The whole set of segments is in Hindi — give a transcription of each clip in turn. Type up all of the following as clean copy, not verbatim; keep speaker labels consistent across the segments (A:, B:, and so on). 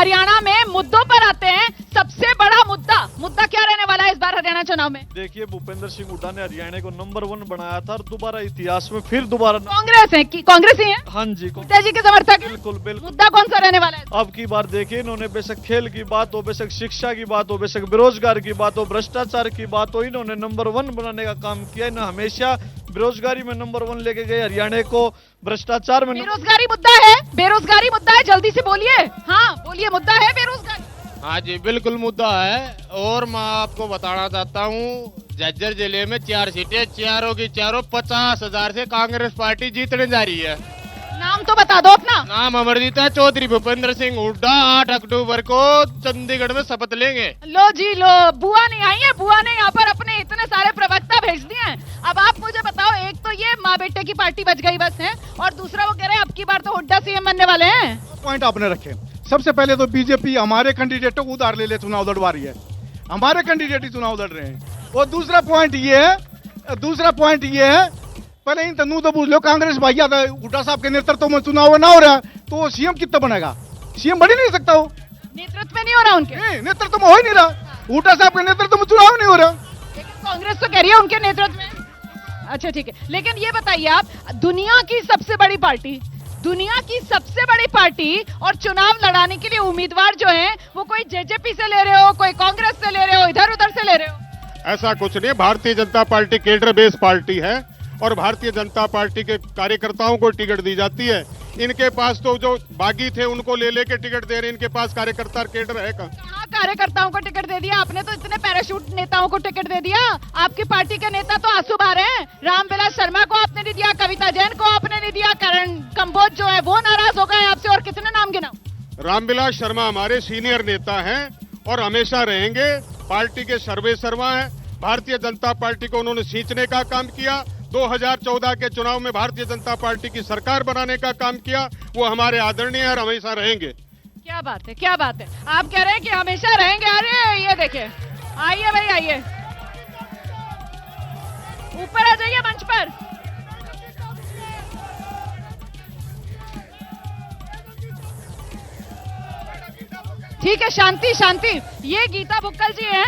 A: हरियाणा में मुद्दों पर आते हैं। सबसे बड़ा मुद्दा क्या रहने वाला है इस बार हरियाणा चुनाव में?
B: देखिए, भूपेंद्र सिंह हुड्डा ने हरियाणा को नंबर 1 बनाया था और दोबारा इतिहास में फिर दोबारा
A: कांग्रेस है, कांग्रेस ही है?
B: हाँ जी,
A: हुड्डा जी के समर्थक?
B: बिल्कुल बिल्कुल।
A: मुद्दा कौन सा रहने वाला है?
B: अब की बार देखिए, इन्होंने बेशक खेल की बात हो, बेशक शिक्षा की बात हो, बेशक बेरोजगार की बात हो, भ्रष्टाचार की बात हो, इन्होंने नंबर 1 बनाने का काम किया। इन्होंने हमेशा बेरोजगारी में नंबर 1 लेके गए हरियाणा को, भ्रष्टाचार में।
A: बेरोजगारी मुद्दा है, बेरोजगारी मुद्दा है, जल्दी से बोलिए। हाँ बोलिए, मुद्दा है बेरोजगारी?
C: हाँ जी, बिल्कुल मुद्दा है। और मैं आपको बताना चाहता हूँ, झज्जर जिले में 4 सीटें, चारों की चारों 50,000 से कांग्रेस पार्टी जीतने जा रही है।
A: नाम तो बता दो अपना।
C: नाम अमरजीत है चौधरी भूपेंद्र सिंह हुड्डा 8 अक्टूबर को चंडीगढ़ में शपथ लेंगे।
A: लो जी लो, बुआ नहीं आई है, बुआ ने यहाँ पर अपने इतने सारे प्रवक्ता भेज दिए हैं। अब आप मुझे बताओ, एक तो ये माँ बेटे की पार्टी बच गई बस है, और दूसरा वो कह रहे हैं अब की बार तो हुड्डा सीएम बनने वाले हैं।
D: पॉइंट आपने रखे। सबसे पहले तो बीजेपी हमारे कैंडिडेटों को उधार ले ले चुनाव लड़वा रही है, हमारे कैंडिडेट ही चुनाव लड़ रहे हैं। और दूसरा पॉइंट ये है, पहले इन तनु तो पूछ लो, कांग्रेस भैया हुड्डा साहब के नेतृत्व में चुनाव ना हो रहा तो वो सीएम कितना बनेगा? सीएम बन ही नहीं सकता वो,
A: नेतृत्व में नहीं हो रहा उनके,
D: नेतृत्व में हो ही नहीं रहा। हुड्डा साहब के नेतृत्व में चुनाव नहीं हो रहा।
A: लेकिन कांग्रेस तो कह रही है उनके नेतृत्व में। अच्छा ठीक है, लेकिन ये बताइए आप, दुनिया की सबसे बड़ी पार्टी और चुनाव लड़ाने के लिए उम्मीदवार जो हैं वो कोई जेजेपी से ले रहे हो, कोई कांग्रेस से ले रहे हो, इधर उधर से ले रहे हो?
C: ऐसा कुछ नहीं, Bharatiya Janata party cadre base party है और भारतीय जनता पार्टी के कार्यकर्ताओं को टिकट दी जाती है। इनके पास तो जो बागी थे उनको ले लेके टिकट दे रहे हैं, इनके पास कार्यकर्ता केडर है
A: कहाँ कार्यकर्ताओं को टिकट दे दिया आपने? तो इतने पैराशूट नेताओं को टिकट दे दिया। आपकी पार्टी के नेता तो आंसू बहा रहे हैं। रामविलास शर्मा को आपने नहीं दिया, कविता जैन को आपने नहीं दिया, करण कंबोज जो है वो नाराज हो गए आपसे, और कितने नाम गिनाऊं?
C: रामविलास शर्मा हमारे सीनियर नेता हैं और हमेशा रहेंगे। पार्टी के सर्वे शर्मा है। भारतीय जनता पार्टी को उन्होंने सींचने का काम किया। 2014 के चुनाव में भारतीय जनता पार्टी की सरकार बनाने का काम किया। वो हमारे आदरणीय और हमेशा रहेंगे।
A: क्या बात है, क्या बात है। आप कह रहे हैं कि हमेशा रहेंगे। अरे ये देखिए, आइए भाई आइए, ऊपर आ जाइए मंच पर। ठीक है, शांति शांति। ये गीता बुक्कल जी हैं।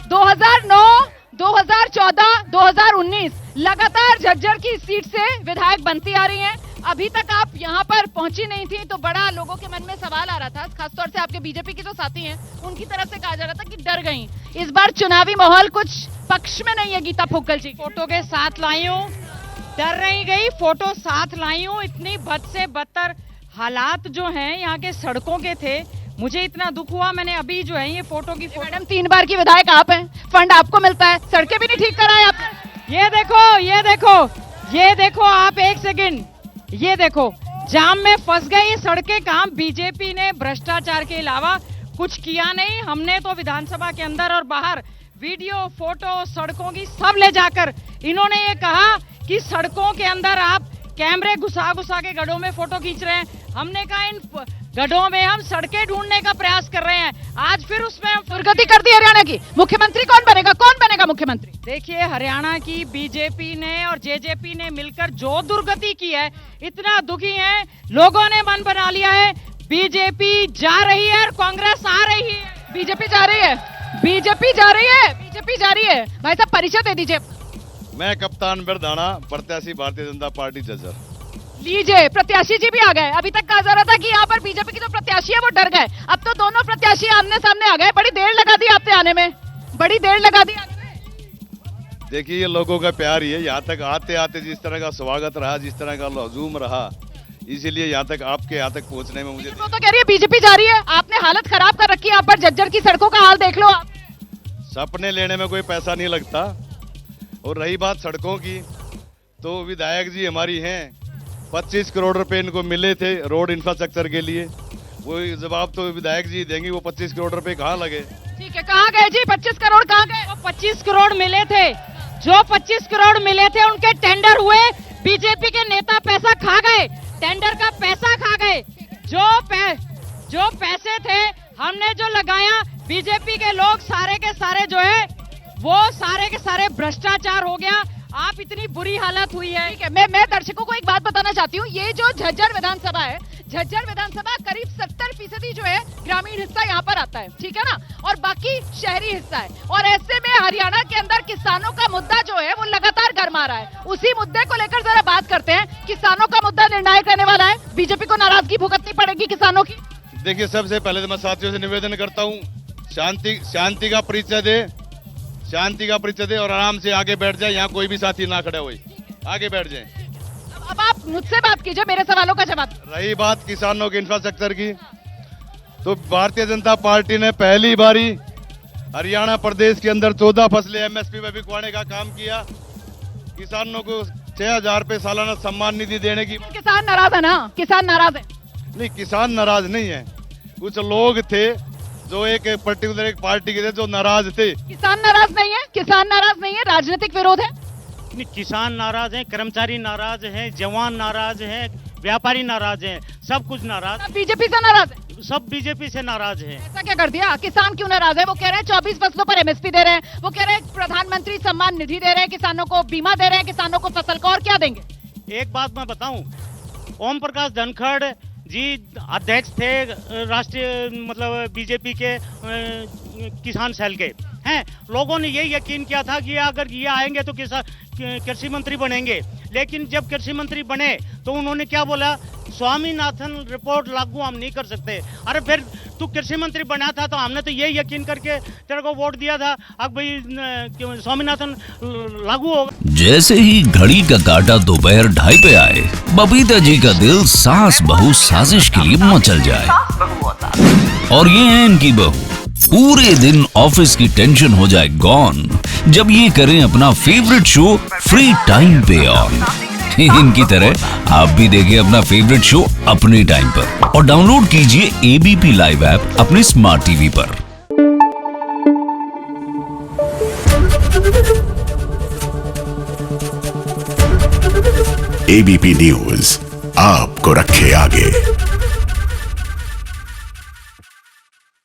A: 2009, 2014, 2019 लगातार झज्जर की सीट से विधायक बनती आ रही हैं। अभी तक आप यहाँ पर पहुंची नहीं थी तो बड़ा लोगों के मन में सवाल आ रहा था, खासतौर से आपके बीजेपी के जो साथी हैं उनकी तरफ से कहा जा रहा था कि डर गई। इस बार चुनावी माहौल कुछ पक्ष में नहीं है गीता फुक्कल जी।
E: फोटो के साथ लाई हूँ, डर नहीं गई, फोटो साथ लाई हूँ। इतनी बद से बदतर हालात जो हैं यहाँ के सड़कों के थे, मुझे इतना दुख हुआ। मैंने अभी जो है ये फोटो की
A: मैडम 3 बार की विधायक आप हैं, फंड आपको मिलता है, सड़कें भी नहीं ठीक कराए आपने।
E: ये देखो आप, एक सेकंड, ये देखो जाम में फंस गई सड़कें। काम बीजेपी ने भ्रष्टाचार के अलावा कुछ किया नहीं। हमने तो विधानसभा के अंदर और बाहर वीडियो, फोटो सड़कों की सब ले जाकर, इन्होंने ये कहा कि सड़कों के अंदर आप कैमरे घुसा के गड्ढों में फोटो खींच रहे हैं। हमने कहा इन गड्ढों में हम सड़कें ढूंढने का प्रयास कर रहे हैं। आज फिर उसमें हम
A: दुर्गति कर दी हरियाणा की। मुख्यमंत्री कौन बनेगा मुख्यमंत्री?
E: देखिए, हरियाणा की बीजेपी ने और जेजेपी ने मिलकर जो दुर्गति की है, इतना दुखी है, लोगों ने मन बना लिया है। बीजेपी जा रही है और कांग्रेस आ रही है।
A: बीजेपी जा रही है। भाई साहब परिचय दे दीजिए।
F: मैं कप्तान बिरधाना, प्रत्याशी भारतीय जनता पार्टी झज्जर।
A: लीजिए, प्रत्याशी जी भी आ गए। अभी तक कहा जा रहा था कि यहाँ पर बीजेपी की जो प्रत्याशी है वो डर गए, अब तो दोनों प्रत्याशी आमने सामने आ गए। बड़ी देर लगा दी आपने आने में,
F: देखिए, ये लोगों का प्यार ही है। यहाँ तक आते आते जिस तरह का स्वागत रहा, जिस तरह का हजूम रहा, इसीलिए यहाँ तक आपके यहाँ तक पहुँचने में मुझे।
A: वो तो कह रही है बीजेपी जा रही है, आपने हालत खराब कर रखी है। यहाँ पर झज्जर की सड़कों का हाल देख लो आप।
F: सपने लेने में कोई पैसा नहीं लगता। और रही बात सड़कों की, तो विधायक जी हमारी हैं, 25 करोड़ रुपए इनको मिले थे रोड इंफ्रास्ट्रक्चर के लिए। वो जवाब तो विधायक जी देंगे, वो 25 करोड़ रुपए कहाँ लगे?
A: ठीक है, कहाँ गए जी 25 करोड़? कहाँ गए?
E: वो 25 करोड़ मिले थे, जो 25 करोड़ मिले थे उनके टेंडर हुए, बीजेपी के नेता पैसा खा गए, टेंडर का पैसा खा गए। जो पैसे थे हमने जो लगाया, बीजेपी के लोग सारे के सारे जो है वो सारे के सारे भ्रष्टाचार हो गया। आप इतनी बुरी हालत हुई है।
A: ठीक है, मैं दर्शकों को एक बात बताना चाहती हूँ। ये जो झज्जर विधानसभा है, झज्जर विधानसभा करीब 70% जो है ग्रामीण हिस्सा यहाँ पर आता है, ठीक है ना, और बाकी शहरी हिस्सा है। और ऐसे में हरियाणा के अंदर किसानों का मुद्दा जो है वो लगातार गरमा रहा है। उसी मुद्दे को लेकर जरा बात करते हैं। किसानों का मुद्दा निर्णायक रहने वाला है, बीजेपी को नाराजगी भुगतनी पड़ेगी किसानों की।
F: देखिए, सबसे पहले तो मैं साथियों से निवेदन करता हूँ, शांति का परिचय दे, शांति का परिचय दे और आराम से आगे बैठ जाए। यहाँ कोई भी साथी ना खड़े हुए, आगे बैठ जाए।
A: अब आप मुझसे बात कीजिए, मेरे सवालों का जवाब।
F: रही बात किसानों के इंफ्रास्ट्रक्चर की, तो भारतीय जनता पार्टी ने पहली बारी हरियाणा प्रदेश के अंदर 14 फसलें एमएसपी में बिकवाने का काम किया। किसानों को 6,000 रुपए सालाना सम्मान निधि देने की।
A: किसान नाराज है ना? किसान नाराज है?
F: नहीं, किसान नाराज नहीं है। कुछ लोग थे जो एक पर्टिकुलर एक पार्टी के थे जो नाराज थे।
A: किसान नाराज नहीं है, किसान नाराज नहीं है, राजनीतिक विरोध है।
G: नहीं, किसान नाराज हैं, कर्मचारी नाराज हैं, जवान नाराज हैं, व्यापारी नाराज हैं, सब कुछ नाराज।
A: सब बीजेपी से नाराज है?
G: सब बीजेपी से नाराज हैं।
A: ऐसा क्या कर दिया? किसान क्यों नाराज है? वो कह रहे हैं 24 फसलों पर एमएसपी दे रहे हैं, वो कह रहे हैं प्रधानमंत्री सम्मान निधि दे रहे हैं, किसानों को बीमा दे रहे हैं, किसानों को फसल का और क्या देंगे?
G: एक बात मैं बताऊं, ओम प्रकाश धनखड़ जी अध्यक्ष थे राष्ट्रीय मतलब बीजेपी के किसान सेल के हैं। लोगों ने ये यकीन किया था कि अगर ये आएंगे तो कृषि मंत्री बनेंगे, लेकिन जब कृषि मंत्री बने तो उन्होंने क्या बोला, स्वामीनाथन रिपोर्ट लागू हम नहीं कर सकते। अरे फिर तू कृषि मंत्री बना था तो हमने तो ये यकीन करके तेरे को वोट दिया था, अब भाई स्वामीनाथन लागू होगा।
H: जैसे ही घड़ी का काटा दोपहर 2:30 पे आए, बबीता जी का दिल सास बहू साजिश के लिए मचल जाए। और ये है इनकी बहू, पूरे दिन ऑफिस की टेंशन हो जाए गॉन जब ये करें अपना फेवरेट शो फ्री टाइम पे ऑन। इनकी तरह आप भी देखिए अपना फेवरेट शो अपने टाइम पर और डाउनलोड कीजिए एबीपी लाइव ऐप अपने स्मार्ट टीवी पर।
I: एबीपी न्यूज आपको रखे आगे।